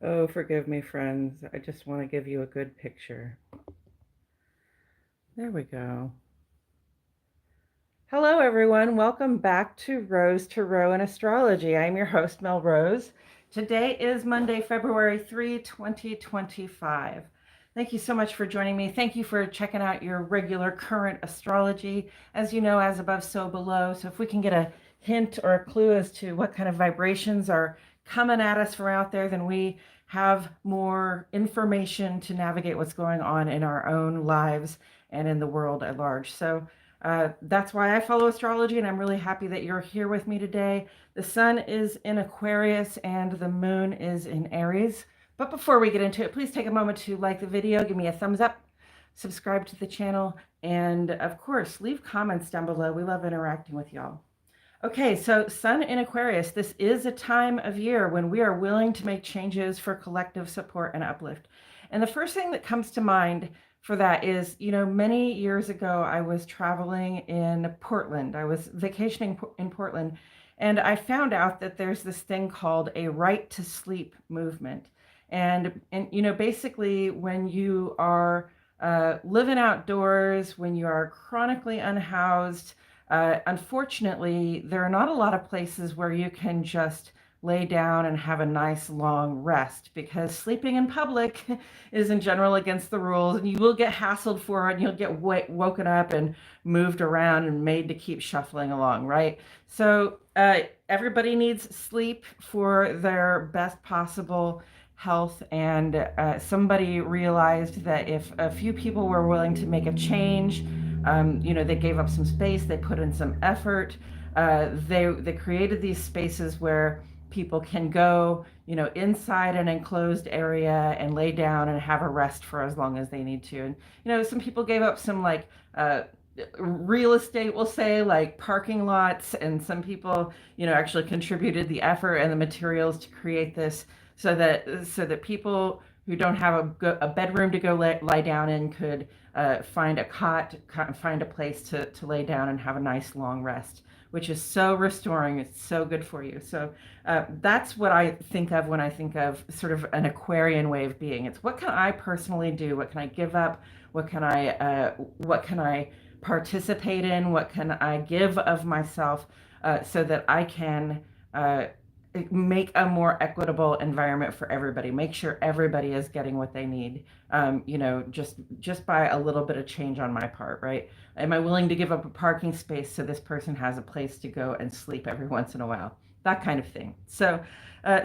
Oh, forgive me, friends. I just want to give you a good picture. There we go. Hello, everyone. Welcome back to Rose to Row in Astrology. I'm your host, Mel Rose. Today is Monday, February 3, 2025. Thank you so much for joining me. Thank you for checking out your regular current astrology. As you know, as above, so below. So if we can get a hint or a clue as to what kind of vibrations are coming at us from out there, then we have more information to navigate what's going on in our own lives and in the world at large. So that's why I follow astrology, and I'm really happy that you're here with me today. The sun is in Aquarius and the moon is in Aries. But before we get into it, please take a moment to like the video, give me a thumbs up, subscribe to the channel, and of course, leave comments down below. We love interacting with y'all. Okay, so Sun in Aquarius, this is a time of year when we are willing to make changes for collective support and uplift. And the first thing that comes to mind for that is, many years ago, I was traveling in Portland. I was vacationing in Portland, and I found out that there's this thing called a right to sleep movement. And basically, when you are living outdoors, when you are chronically unhoused, unfortunately, there are not a lot of places where you can just lay down and have a nice long rest, because sleeping in public is in general against the rules, and you will get hassled for it, and you'll get woken up and moved around and made to keep shuffling along, right? So everybody needs sleep for their best possible health, and somebody realized that if a few people were willing to make a change, they gave up some space, they put in some effort, they created these spaces where people can go, inside an enclosed area and lay down and have a rest for as long as they need to. And some people gave up some real estate, we'll say, like parking lots, and some people, actually contributed the effort and the materials to create this, so that people who don't have a bedroom to go lie down in could find a cot, find a place to lay down and have a nice long rest, which is so restoring. It's so good for you. So that's what I think of when I think of sort of an Aquarian way of being. It's what can I personally do? What can I give up? What can I participate in? What can I give of myself so that I can make a more equitable environment for everybody, make sure everybody is getting what they need, just by a little bit of change on my part, right? Am I willing to give up a parking space so this person has a place to go and sleep every once in a while? That kind of thing. So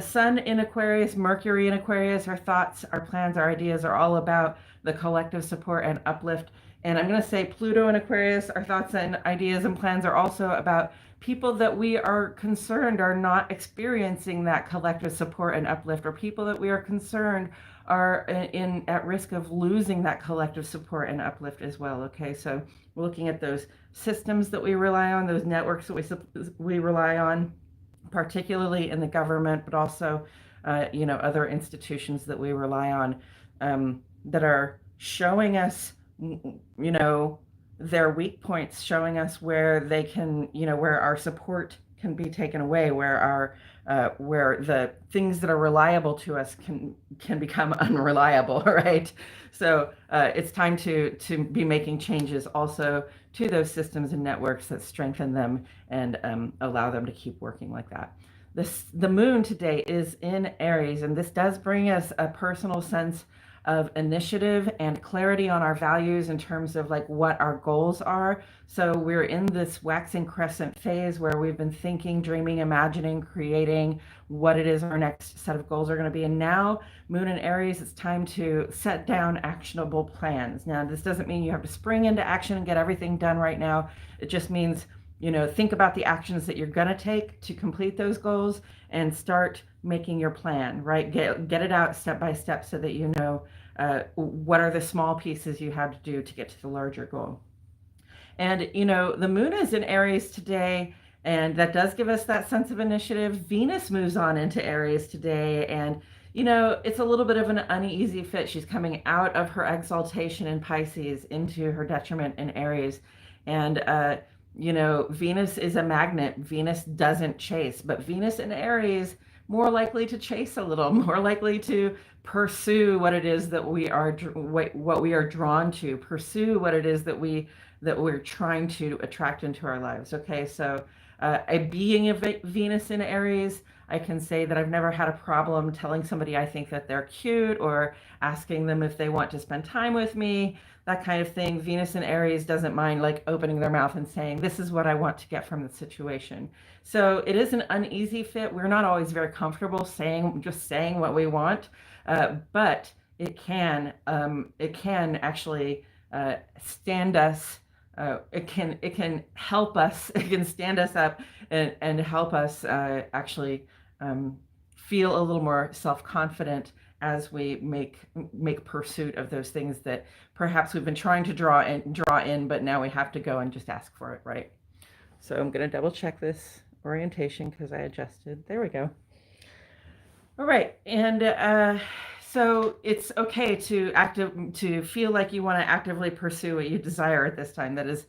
Sun in Aquarius, Mercury in Aquarius, our thoughts, our plans, our ideas are all about the collective support and uplift. And I'm going to say Pluto in Aquarius, our thoughts and ideas and plans are also about people that we are concerned are not experiencing that collective support and uplift, or people that we are concerned are at risk of losing that collective support and uplift as well. Okay, so we're looking at those systems that we rely on, those networks that we rely on, particularly in the government, but also other institutions that we rely on, that are showing us their weak points, showing us where they can, where our support can be taken away, where the things that are reliable to us can become unreliable, right? So it's time to be making changes also to those systems and networks that strengthen them and allow them to keep working like that. The moon today is in Aries, and this does bring us a personal sense of initiative and clarity on our values in terms of like what our goals are. So we're in this waxing crescent phase where we've been thinking, dreaming, imagining, creating what it is our next set of goals are going to be. And now, moon in Aries, it's time to set down actionable plans. Now, this doesn't mean you have to spring into action and get everything done right now. It just means, think about the actions that you're going to take to complete those goals and start making your plan, right? Get it out step by step so that you know what are the small pieces you have to do to get to the larger goal. And, the moon is in Aries today, and that does give us that sense of initiative. Venus moves on into Aries today, and, it's a little bit of an uneasy fit. She's coming out of her exaltation in Pisces into her detriment in Aries. And, Venus is a magnet. Venus doesn't chase, but Venus in Aries more likely to chase a little, more likely to pursue what it is that we are what we are drawn to, pursue what it is that we're trying to attract into our lives. Okay, so a being of Venus in Aries, I can say that I've never had a problem telling somebody I think that they're cute or asking them if they want to spend time with me, that kind of thing. Venus in Aries doesn't mind like opening their mouth and saying, this is what I want to get from the situation. So it is an uneasy fit. We're not always very comfortable just saying what we want, but it can actually stand us. It can help us. It can stand us up and help us actually feel a little more self-confident as we make pursuit of those things that perhaps we've been trying to draw in, but now we have to go and just ask for it, right? So I'm going to double check this orientation because I adjusted. There we go. All right, and so it's okay to feel like you want to actively pursue what you desire at this time. That is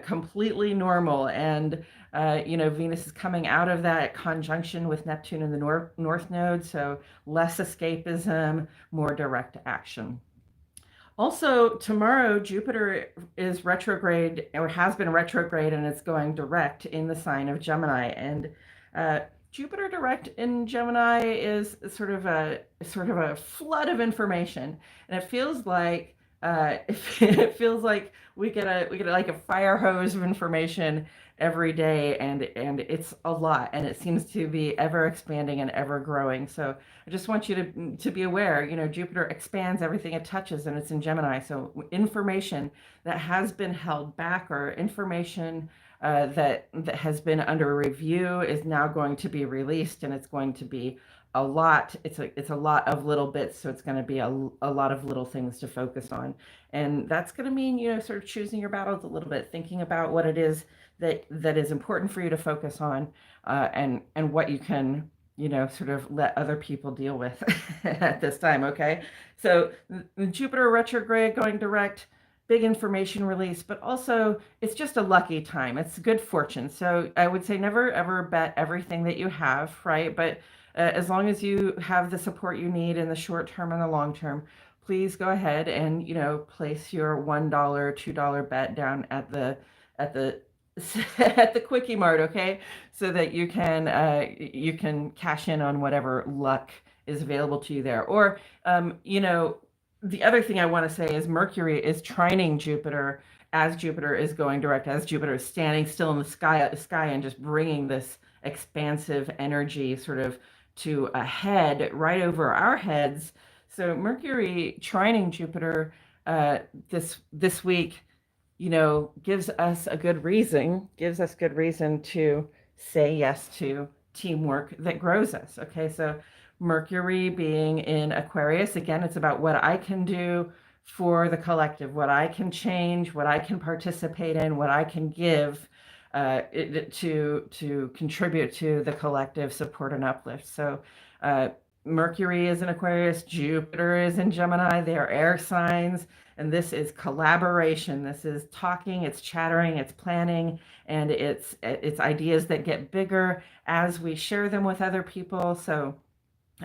completely normal, and Venus is coming out of that conjunction with Neptune in the North Node, so less escapism, more direct action. Also, tomorrow, Jupiter is retrograde, or has been retrograde, and it's going direct in the sign of Gemini. And Jupiter direct in Gemini is sort of a flood of information, and it feels like we get like a fire hose of information every day, and it's a lot, and it seems to be ever expanding and ever growing. So I just want you to be aware, Jupiter expands everything it touches, and it's in Gemini. So information that has been held back, or information that has been under review, is now going to be released, and it's going to be a lot. It's a lot of little bits, so it's going to be a lot of little things to focus on, and that's going to mean sort of choosing your battles a little bit, thinking about what it is that is important for you to focus on, and what you can sort of let other people deal with at this time. Okay, so Jupiter retrograde going direct, big information release, but also it's just a lucky time. It's good fortune. So I would say never ever bet everything that you have, right? But as long as you have the support you need in the short term and the long term, please go ahead and place your $1, $2 bet down at the at the Quickie Mart, okay, so that you can cash in on whatever luck is available to you there. Or the other thing I want to say is Mercury is trining Jupiter as Jupiter is going direct, as Jupiter is standing still in the sky and just bringing this expansive energy sort of to a head right over our heads. So Mercury trining Jupiter this week, gives us good reason to say yes to teamwork that grows us. Okay, so Mercury being in Aquarius, again, it's about what I can do for the collective, what I can change, what I can participate in, what I can give to contribute to the collective support and uplift. So Mercury is in Aquarius, Jupiter is in Gemini. They are air signs, and this is collaboration. This is talking, it's chattering, it's planning, and it's ideas that get bigger as we share them with other people. So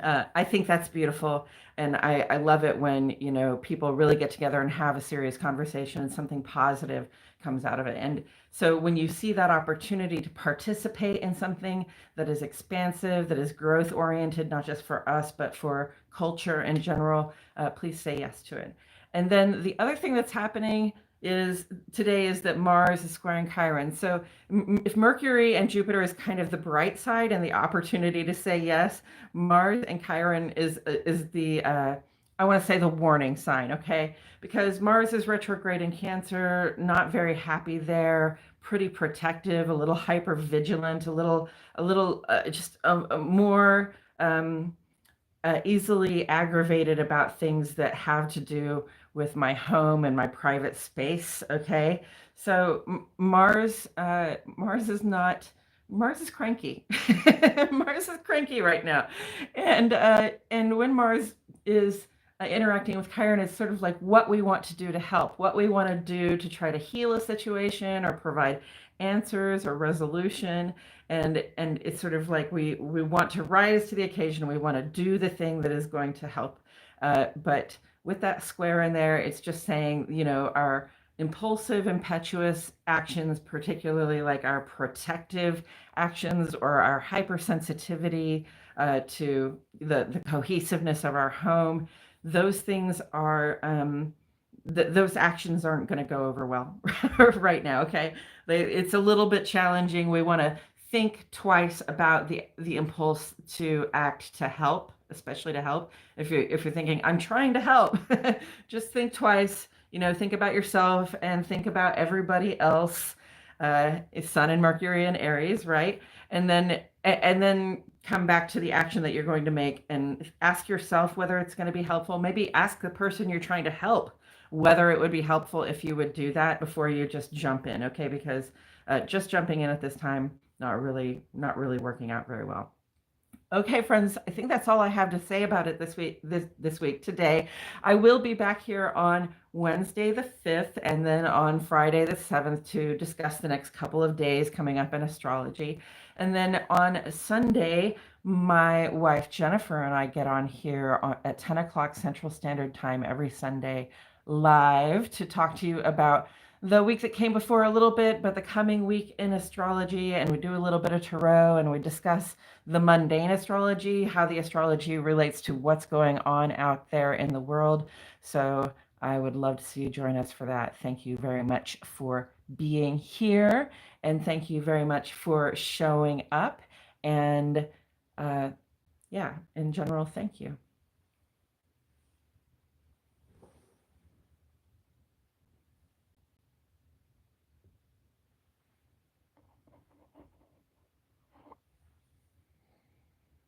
I think that's beautiful, and I love it when people really get together and have a serious conversation and something positive comes out of it. And so when you see that opportunity to participate in something that is expansive, that is growth oriented, not just for us but for culture in general, please say yes to it. And then the other thing that's happening today is that Mars is squaring Chiron. So if Mercury and Jupiter is kind of the bright side and the opportunity to say yes, Mars and Chiron is the I want to say the warning sign, okay? Because Mars is retrograde in Cancer, not very happy there, pretty protective, a little hyper vigilant, a little just more easily aggravated about things that have to do with my home and my private space. Okay, so Mars is cranky. Mars is cranky right now, and when Mars is interacting with Chiron, it's sort of like what we want to do to help, what we want to do to try to heal a situation or provide answers or resolution. And it's sort of like we want to rise to the occasion. We want to do the thing that is going to help. But with that square in there, it's just saying, our impulsive, impetuous actions, particularly like our protective actions or our hypersensitivity to the cohesiveness of our home, those things are those actions aren't going to go over well right now. Okay, it's a little bit challenging. We want to think twice about the impulse to act to help, especially to help. If you're thinking, I'm trying to help, just think twice. Think about yourself and think about everybody else. It's Sun and Mercury in Aries, right? And then come back to the action that you're going to make and ask yourself whether it's going to be helpful. Maybe ask the person you're trying to help whether it would be helpful if you would do that before you just jump in, okay? Because just jumping in at this time, not really working out very well. Okay, friends, I think that's all I have to say about it this week today. I will be back here on Wednesday the 5th and then on Friday the 7th to discuss the next couple of days coming up in astrology. And then on Sunday, my wife Jennifer and I get on here at 10 o'clock Central Standard Time every Sunday live to talk to you about the week that came before a little bit, but the coming week in astrology, and we do a little bit of tarot, and we discuss the mundane astrology, how the astrology relates to what's going on out there in the world. So I would love to see you join us for that. Thank you very much for being here, and thank you very much for showing up. And yeah, in general, thank you.